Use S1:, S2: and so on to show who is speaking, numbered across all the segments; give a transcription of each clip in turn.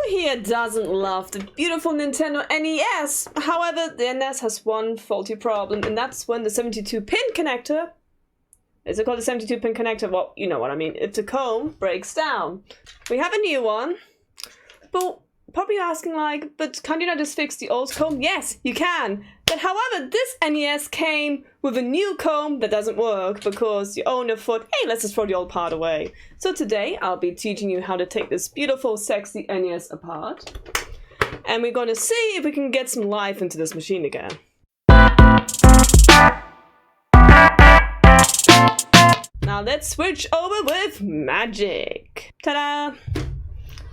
S1: here doesn't love the beautiful Nintendo NES? However, the NES has one faulty problem, and that's when the 72-pin connector... Is it called the 72-pin connector? Well, you know what I mean. If the comb breaks down. We have a new one, but probably asking like, but can you not just fix the old comb? Yes, you can. But however, this NES came with a new comb that doesn't work because the owner thought, hey, let's just throw the old part away. So today I'll be teaching you how to take this beautiful, sexy NES apart. And we're going to see if we can get some life into this machine again. Now let's switch over with magic. Ta-da!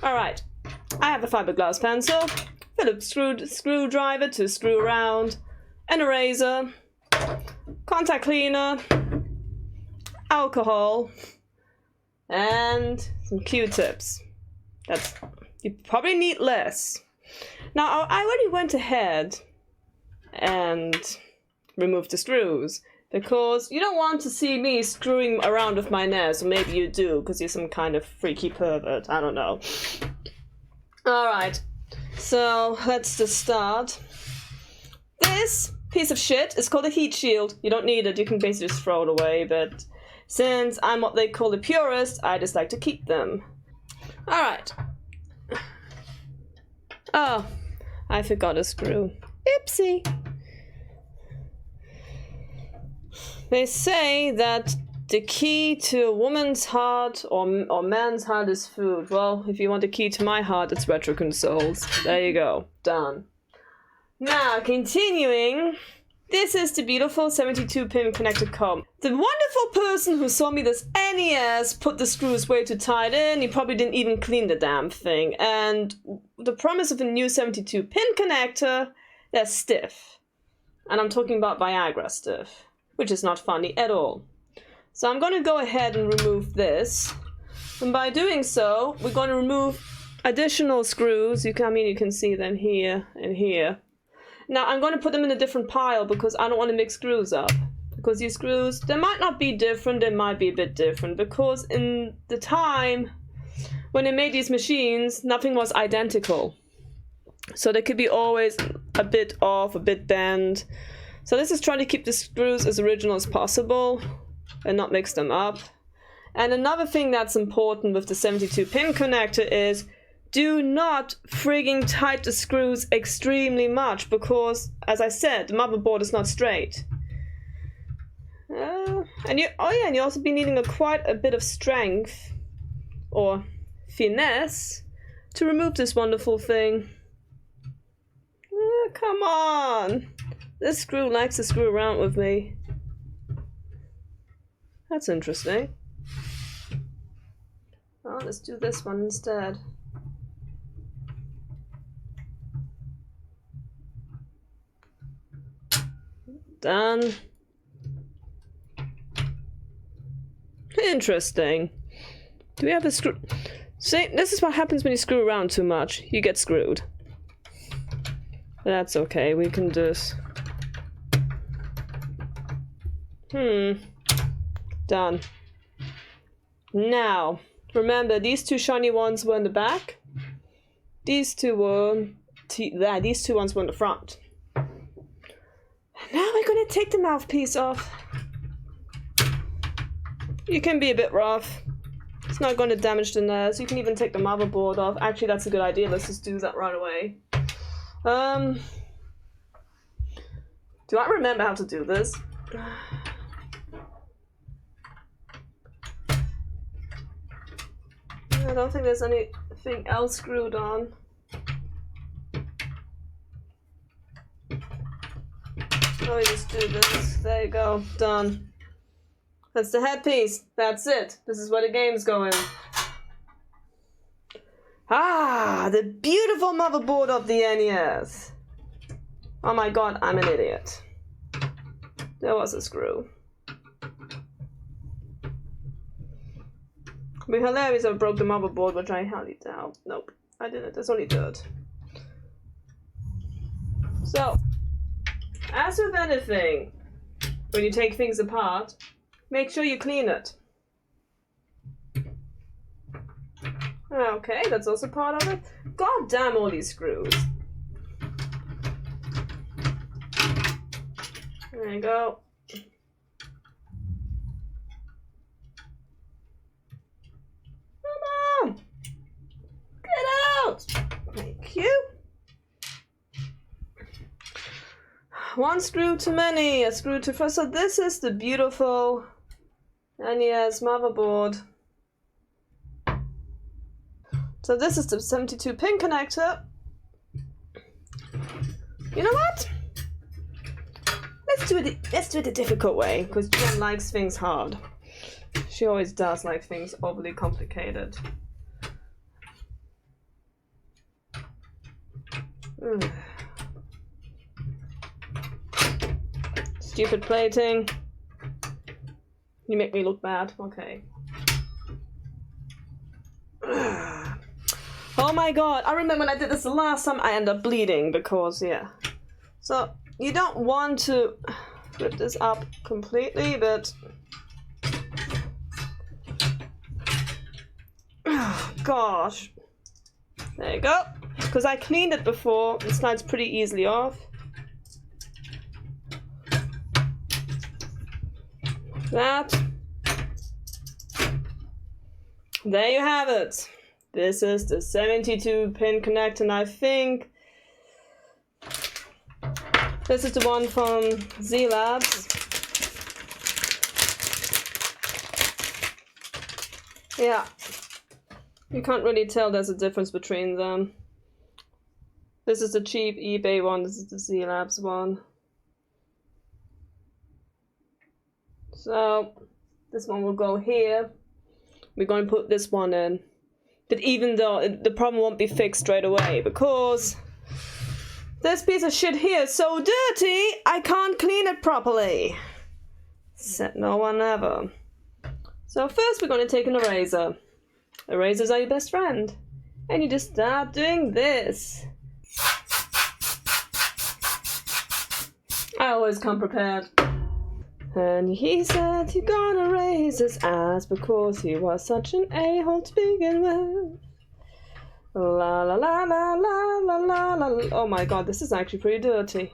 S1: Alright, I have a fiberglass pencil, Phillips screwdriver to screw around, an eraser, contact cleaner, alcohol, and some Q-tips. You probably need less. Now I already went ahead and removed the screws, because you don't want to see me screwing around with my NES, or maybe you do, because you're some kind of freaky pervert, I don't know. Alright, so let's just start. This piece of shit is called a heat shield. You don't need it, you can basically just throw it away, but since I'm what they call a purist, I just like to keep them. Alright. Oh, I forgot a screw. Oopsie. They say that the key to a woman's heart or man's heart is food. Well, if you want the key to my heart, it's retro consoles. There you go. Done. Now, continuing. This is the beautiful 72-pin connected comb. The wonderful person who sold me this NES put the screws way too tight in. He probably didn't even clean the damn thing. And the promise of a new 72-pin connector, they're stiff. And I'm talking about Viagra stiff, which is not funny at all. So I'm going to go ahead and remove this. And by doing so, we're going to remove additional screws. You can see them here and here. Now I'm going to put them in a different pile because I don't want to mix screws up. Because these screws, they might not be different, they might be a bit different. Because in the time when they made these machines, nothing was identical. So they could be always a bit off, a bit bent. So this is trying to keep the screws as original as possible and not mix them up. And another thing that's important with the 72-pin connector is do not frigging tight the screws extremely much because, as I said, the motherboard is not straight. And you also be needing quite a bit of strength or finesse to remove this wonderful thing. Come on! This screw likes to screw around with me. That's interesting. Well, let's do this one instead. Done. Interesting. Do we have a screw? See, this is what happens when you screw around too much. You get screwed. That's okay, we can just... Done. Now, remember, these two shiny ones were in the back. These two were... these two ones were in the front. Now we're gonna take the mouthpiece off. You can be a bit rough. It's not going to damage the NES. You can even take the motherboard off. Actually, that's a good idea. Let's just do that right away. Do I remember how to do this? I don't think there's anything else screwed on. Oh, we just do this. There you go. Done. That's the headpiece. That's it. This is where the game's going. Ah, the beautiful motherboard of the NES. Oh my god, I'm an idiot. There was a screw. It'd be hilarious if I broke the motherboard, which I highly doubt. Nope, I didn't. That's only dirt. So, as with anything, when you take things apart, make sure you clean it. Okay, that's also part of it. God damn all these screws. There you go. Come on! Get out! Thank you. One screw too many, a screw too far. So this is the beautiful NES motherboard. So this is the 72 pin connector. You know what? Let's do it the difficult way, because Jen likes things hard. She always does like things overly complicated. Stupid plating. You make me look bad. Okay. Oh my god, I remember when I did this the last time, I ended up bleeding because, yeah. So, you don't want to rip this up completely, but... Oh, gosh. There you go. Because I cleaned it before, it slides pretty easily off. That. There you have it. This is the 72 pin connector, and I think this is the one from Z Labs. Yeah, you can't really tell there's a difference between them. This is the cheap eBay one, this is the Z Labs one. So, this one will go here. We're going to put this one in. But even though the problem won't be fixed straight away, because this piece of shit here is so dirty, I can't clean it properly. Said no one ever. So first we're going to take an eraser. Erasers are your best friend. And you just start doing this. I always come prepared. And he said he gonna raise his ass because he was such an a-hole to begin with. La la la la la la la la. Oh my god, this is actually pretty dirty.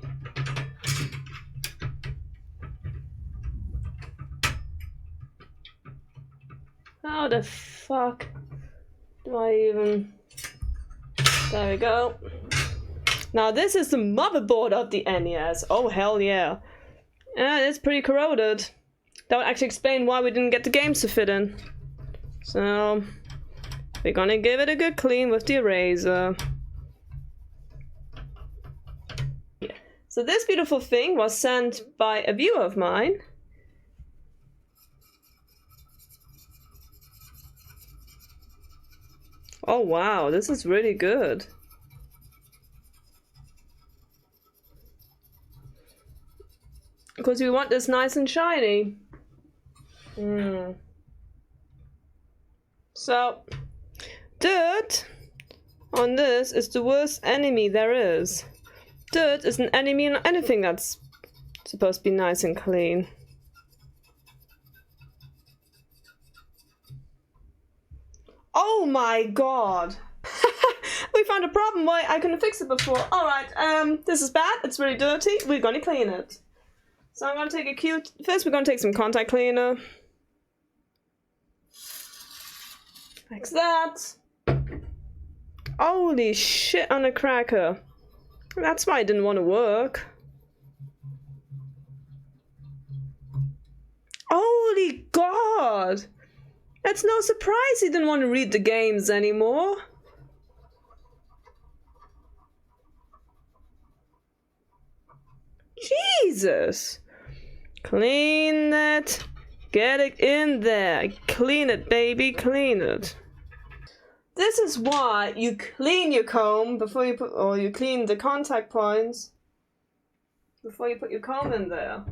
S1: How the fuck do I even... There we go. Now this is the motherboard of the NES. Oh hell yeah. Yeah, it's pretty corroded. That would actually explain why we didn't get the games to fit in. So, we're gonna give it a good clean with the eraser. Yeah. So this beautiful thing was sent by a viewer of mine. Oh wow, this is really good. Because we want this nice and shiny. So, dirt on this is the worst enemy there is. Dirt is an enemy in anything that's supposed to be nice and clean. Oh my god! We found a problem why I couldn't fix it before. Alright, this is bad, it's really dirty, we're gonna clean it. So I'm going to take a cute... First we're going to take some contact cleaner. Like that. Holy shit on a cracker. That's why it didn't want to work. Holy god! It's no surprise he didn't want to read the games anymore. Jesus! Clean it. Get it in there. Clean it, baby. Clean it. This is why you clean your comb before you put, or you clean the contact points before you put your comb in there.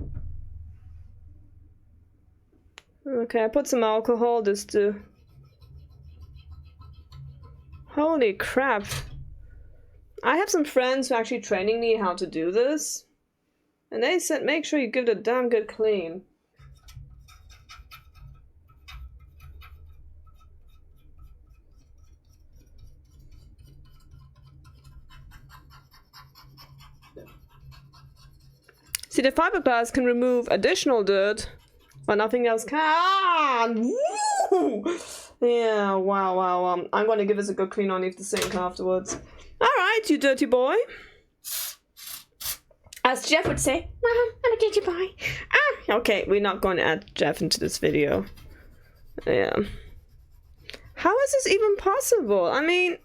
S1: Okay, I put some alcohol just to... Holy crap. I have some friends who are actually training me how to do this. And they said make sure you give it a damn good clean. See, the fiberglass can remove additional dirt, but nothing else can. Woo! Yeah, wow. I'm gonna give this a good clean underneath the sink afterwards. Alright, you dirty boy. As Jeff would say, Mom, I'm a dirty boy. Ah! Okay, we're not going to add Jeff into this video. Yeah. How is this even possible? I mean,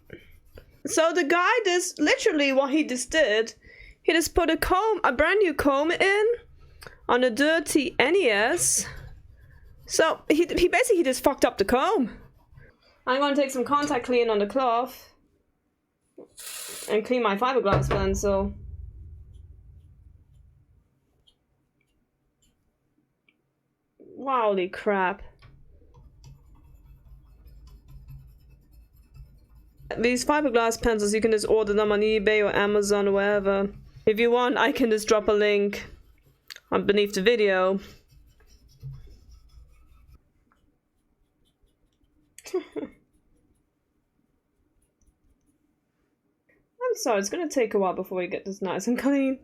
S1: so the guy just, literally what he just did, he just put a brand new comb in on a dirty NES. So he basically just fucked up the comb. I'm going to take some contact clean on the cloth and clean my fiberglass pencil. Holy crap. These fiberglass pencils, you can just order them on eBay or Amazon or wherever. If you want, I can just drop a link beneath the video. I'm sorry, it's gonna take a while before we get this nice and clean.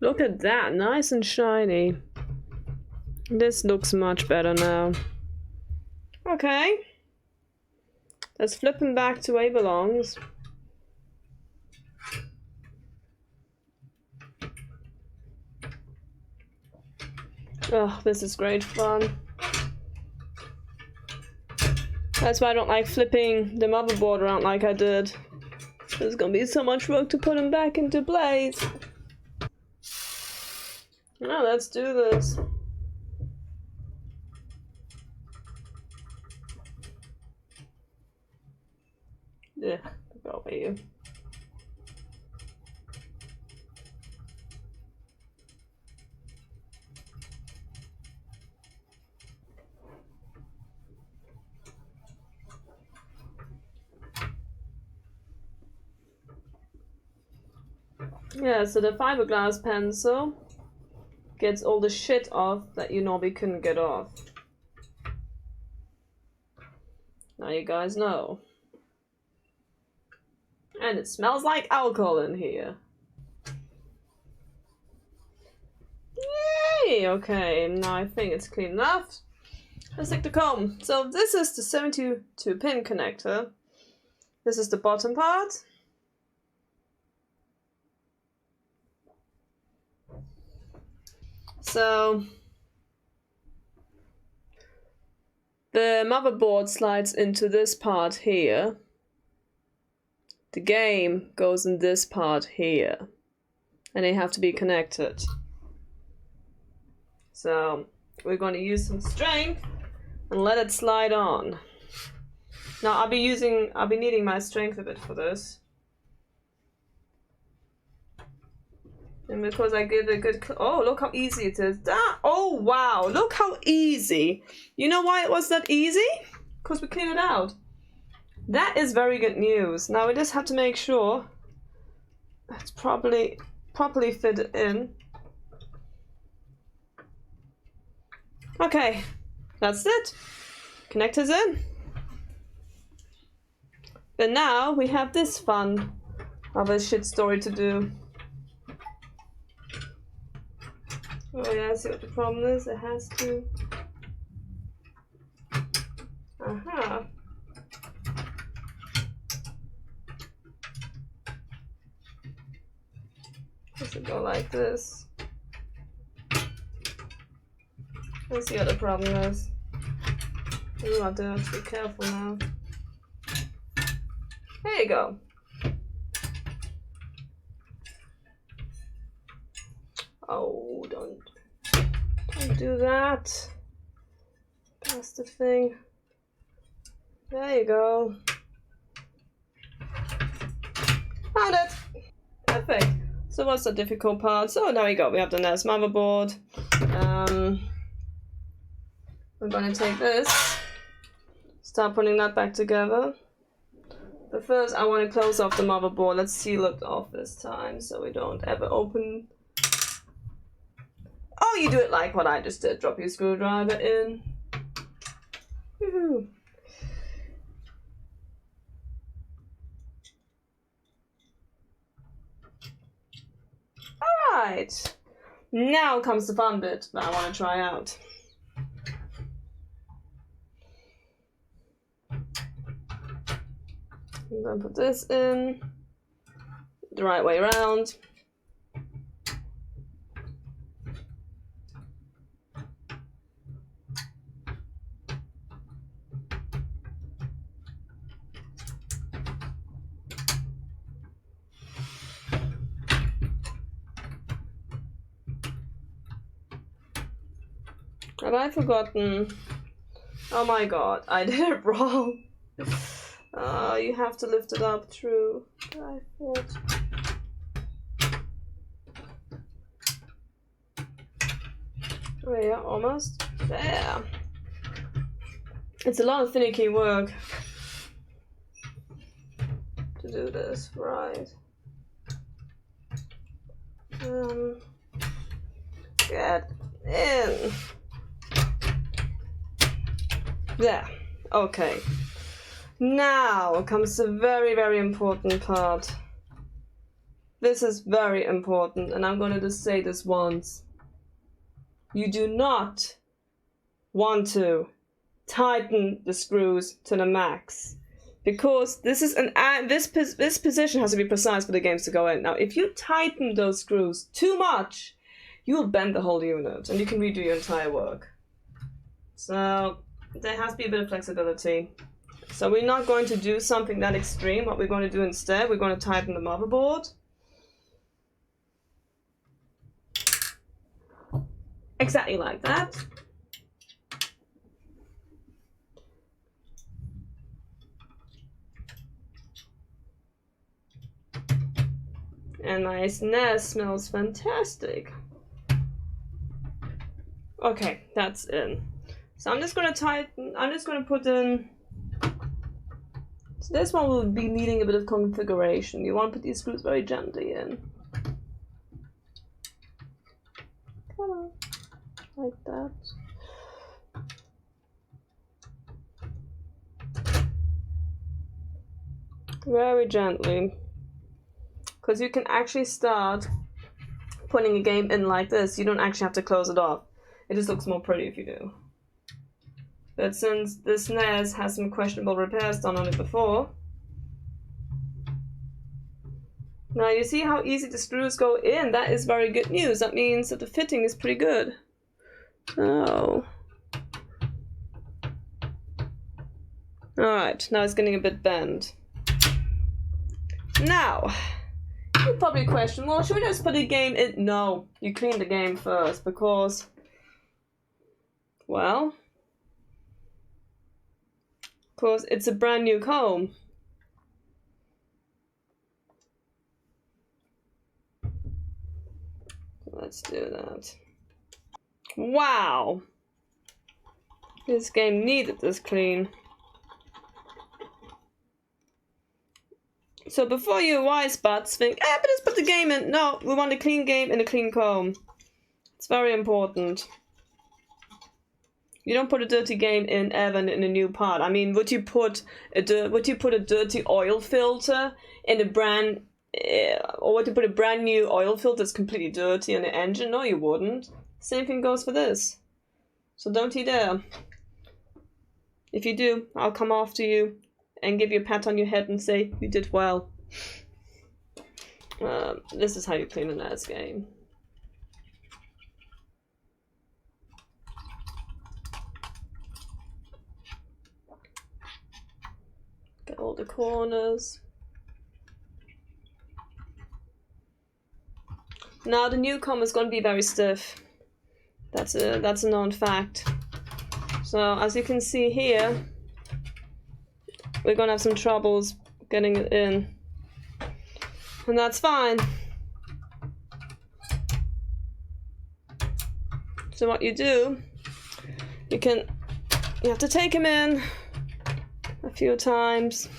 S1: Look at that, nice and shiny. This looks much better now. Okay. Let's flip him back to where he belongs. Oh, this is great fun. That's why I don't like flipping the motherboard around like I did. There's gonna be so much work to put him back into place. Now let's do this. Yeah, go away you. Yeah, so the fiberglass pencil gets all the shit off that you normally couldn't get off. Now you guys know. And it smells like alcohol in here. Yay! Okay, now I think it's clean enough. Let's take the comb. So this is the 72 pin connector. This is the bottom part. So the motherboard slides into this part here. The game goes in this part here. And they have to be connected. So we're going to use some strength and let it slide on. Now I'll be needing my strength a bit for this. And because I give a good, oh, look how easy it is. Oh, wow, look how easy. You know why it was that easy? Because we cleaned it out. That is very good news. Now we just have to make sure it's properly fitted in. Okay, that's it. Connectors in. But now we have this fun of a shit story to do. Oh yeah, I see what the problem is. It has to. Aha. Does it go like this? Let's see what the problem is. Ooh, I do have to be careful now. There you go. Oh, don't do that. That's the thing. There you go. Found it. Perfect. So what's the difficult part? So there we go. We have the NES motherboard. We're going to take this, start putting that back together. But first I want to close off the motherboard. Let's seal it off this time so we don't ever open. Oh, you do it like what I just did. Drop your screwdriver in. Woohoo. Right. Now comes the fun bit that I want to try out. I'm going to put this in the right way around. Have I forgotten? Oh my god, I did it wrong. Oh, you have to lift it up, true. I thought. Oh yeah, almost. There. It's a lot of finicky work to do this, right. Get in. There. Okay. Now comes the very, very important part. This is very important, and I'm going to just say this once. You do not want to tighten the screws to the max, because this is this position has to be precise for the games to go in. Now, if you tighten those screws too much, you will bend the whole unit, and you can redo your entire work. So there has to be a bit of flexibility. So we're not going to do something that extreme. What we're going to do instead, we're going to tighten the motherboard. Exactly like that. And my NES smells fantastic. Okay, that's in. So I'm just going to tighten, I'm just going to put in, so this one will be needing a bit of configuration. You want to put these screws very gently in. Come on, like that. Very gently. Because you can actually start putting a game in like this. You don't actually have to close it off. It just looks more pretty if you do. But since this NES has some questionable repairs done on it before, now you see how easy the screws go in. That is very good news. That means that the fitting is pretty good. So, alright, now it's getting a bit bent. Now, you probably question, well, should we just put a game in? No, you clean the game first, because, well, because it's a brand new comb. Let's do that. Wow! This game needed this clean. So before you wise butts think, but let's put the game in. No, we want a clean game and a clean comb. It's very important. You don't put a dirty game in ever in a new part. I mean, would you put a dirty oil filter in a brand, or would you put a brand new oil filter that's completely dirty in the engine? No, you wouldn't. Same thing goes for this. So don't you dare. If you do, I'll come after you and give you a pat on your head and say you did well. This is how you clean a NES game. Get all the corners. Now the new comb is going to be very stiff. That's a known fact. So as you can see here, we're going to have some troubles getting it in. And that's fine. So what you do, you have to take him in a few times.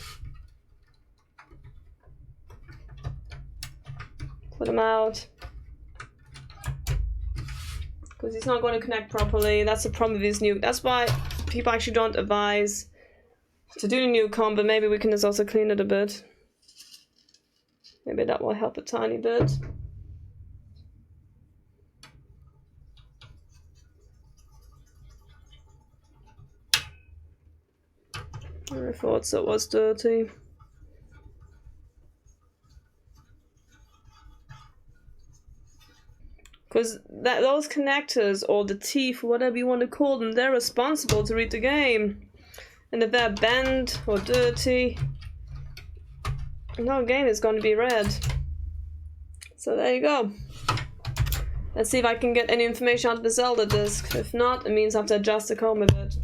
S1: Put him out. Because he's not going to connect properly. That's the problem with these new. That's why people actually don't advise to do the new comb, but maybe we can just also clean it a bit. Maybe that will help a tiny bit. I thought so, it was dirty. Because those connectors, or the teeth, whatever you want to call them, they're responsible to read the game. And if they're bent or dirty, no game is going to be read. So there you go. Let's see if I can get any information out of the Zelda disc. If not, it means I have to adjust the comb a bit.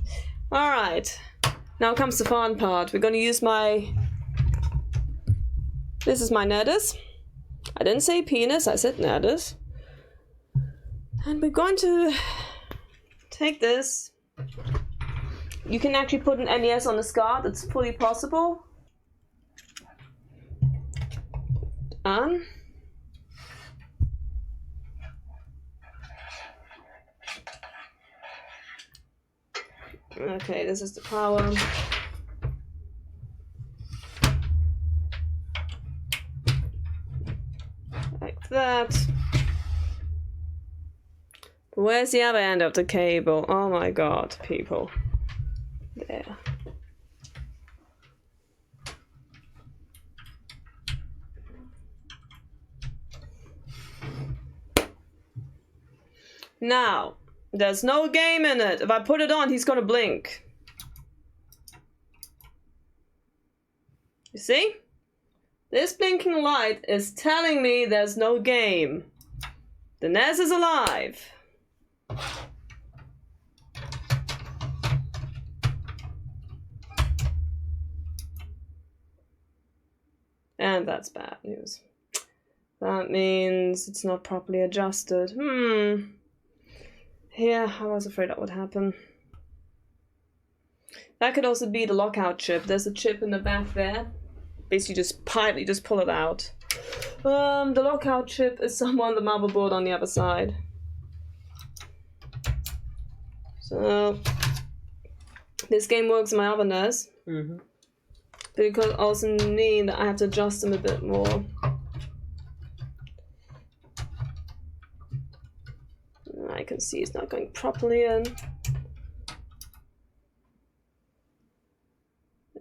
S1: Alright. Now comes the fun part. We're going to use my... This is my NES. I didn't say penis, I said NES. And we're going to take this. You can actually put an NES on the SCART. It's fully possible. On. Okay, this is the power. Like that. Where's the other end of the cable? Oh my god, people. There. Now, there's no game in it. If I put it on, he's gonna blink. You see? This blinking light is telling me there's no game. The NES is alive. And that's bad news. That means it's not properly adjusted. Yeah, I was afraid that would happen. That could also be the lockout chip. There's a chip in the back there. Basically just pull it out. The lockout chip is somewhere on the motherboard on the other side. So this game works in my other NES. But it could also mean that I have to adjust them a bit more. I can see it's not going properly in.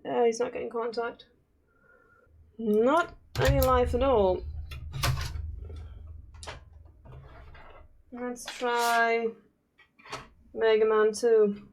S1: Yeah, he's not getting contact. Not any life at all. Let's try Mega Man 2.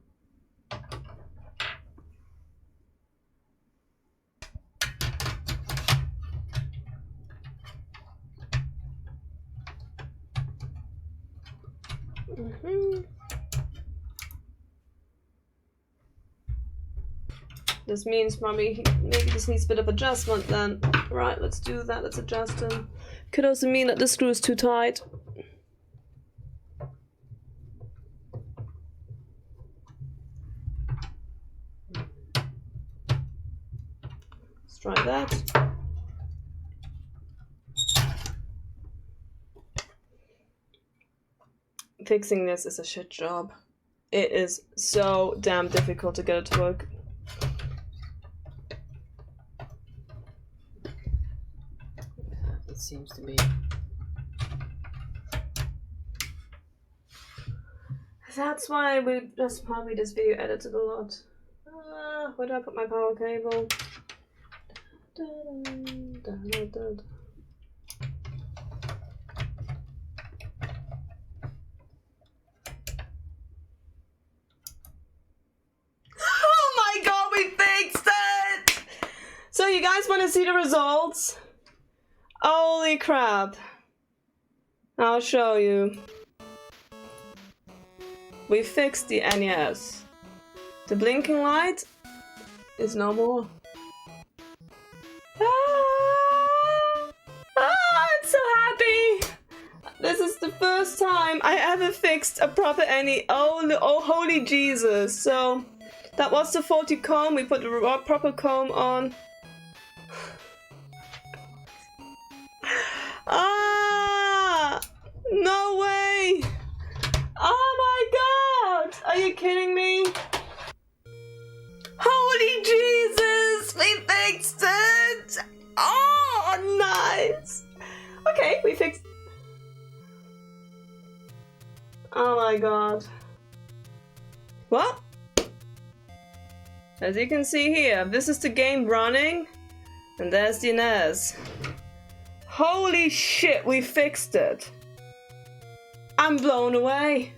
S1: This means maybe this needs a bit of adjustment then. Right, let's do that, let's adjust them. Could also mean that the screw is too tight. Let's try that. Fixing this is a shit job. It is so damn difficult to get it to work.
S2: It seems to be.
S1: That's why we just probably this video edited a lot. Where do I put my power cable? Oh my god, we fixed it! So you guys want to see the results? Holy crap. I'll show you. We fixed the NES. The blinking light is no more. I'm so happy! This is the first time I ever fixed a proper NES. Oh, holy Jesus. So, that was the faulty comb. We put the proper comb on. No way! Oh my god! Are you kidding me? Holy Jesus! We fixed it! Oh, nice! Okay, we fixed... Oh my god. What? As you can see here, this is the game running, and there's the NES. Holy shit, we fixed it! I'm blown away.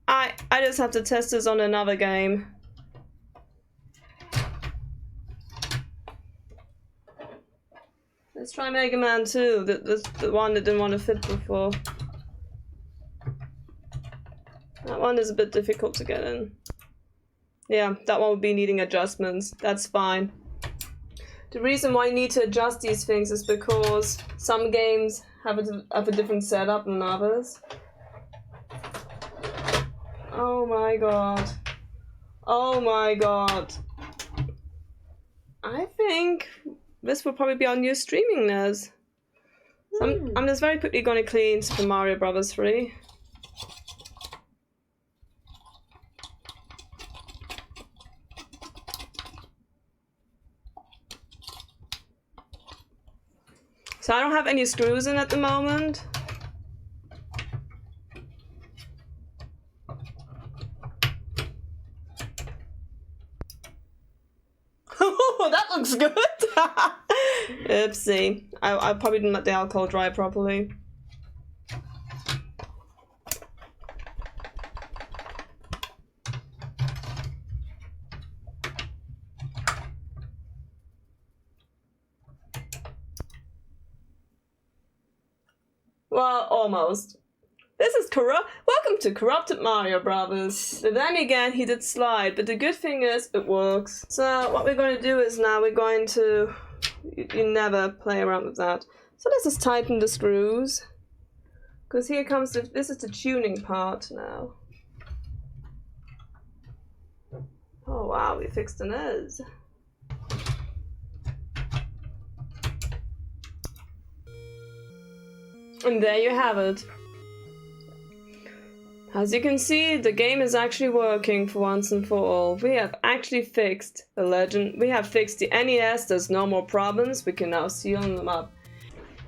S1: I just have to test this on another game. Let's try Mega Man 2, the one that didn't want to fit before. That one is a bit difficult to get in. Yeah, that one would be needing adjustments. That's fine. The reason why you need to adjust these things is because some games have a different setup than others. Oh my god. Oh my god. I think this will probably be our new streaming NES. So I'm just very quickly going to clean Super Mario Bros. 3. So I don't have any screws in at the moment. Oh, that looks good! Oopsie. I probably didn't let the alcohol dry properly. Well, almost. This is Welcome to Corrupted Mario Brothers. But then again, he did slide, but the good thing is, it works. So what we're going to do is now we're going to... You never play around with that. So let's just tighten the screws. Because here comes this is the tuning part now. Oh wow, we fixed the NES. And there you have it. As you can see, the game is actually working for once and for all. We have actually fixed the legend. We have fixed the NES, there's no more problems. We can now seal them up.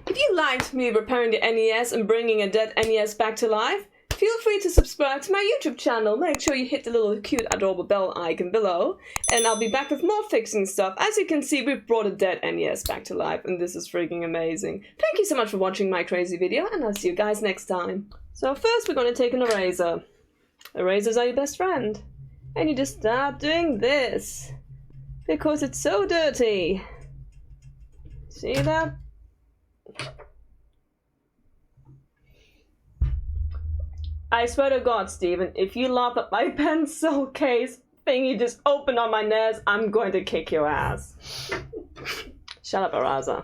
S1: If you liked me repairing the NES and bringing a dead NES back to life, feel free to subscribe to my YouTube channel. Make sure you hit the little cute adorable bell icon below. And I'll be back with more fixing stuff. As you can see, we've brought a dead NES back to life, and this is freaking amazing. Thank you so much for watching my crazy video, and I'll see you guys next time. So first we're going to take an eraser. Erasers are your best friend. And you just start doing this. Because it's so dirty. See that? I swear to God, Steven, if you laugh at my pencil case thing you just opened on my NES, I'm going to kick your ass. Shut up, Eraser.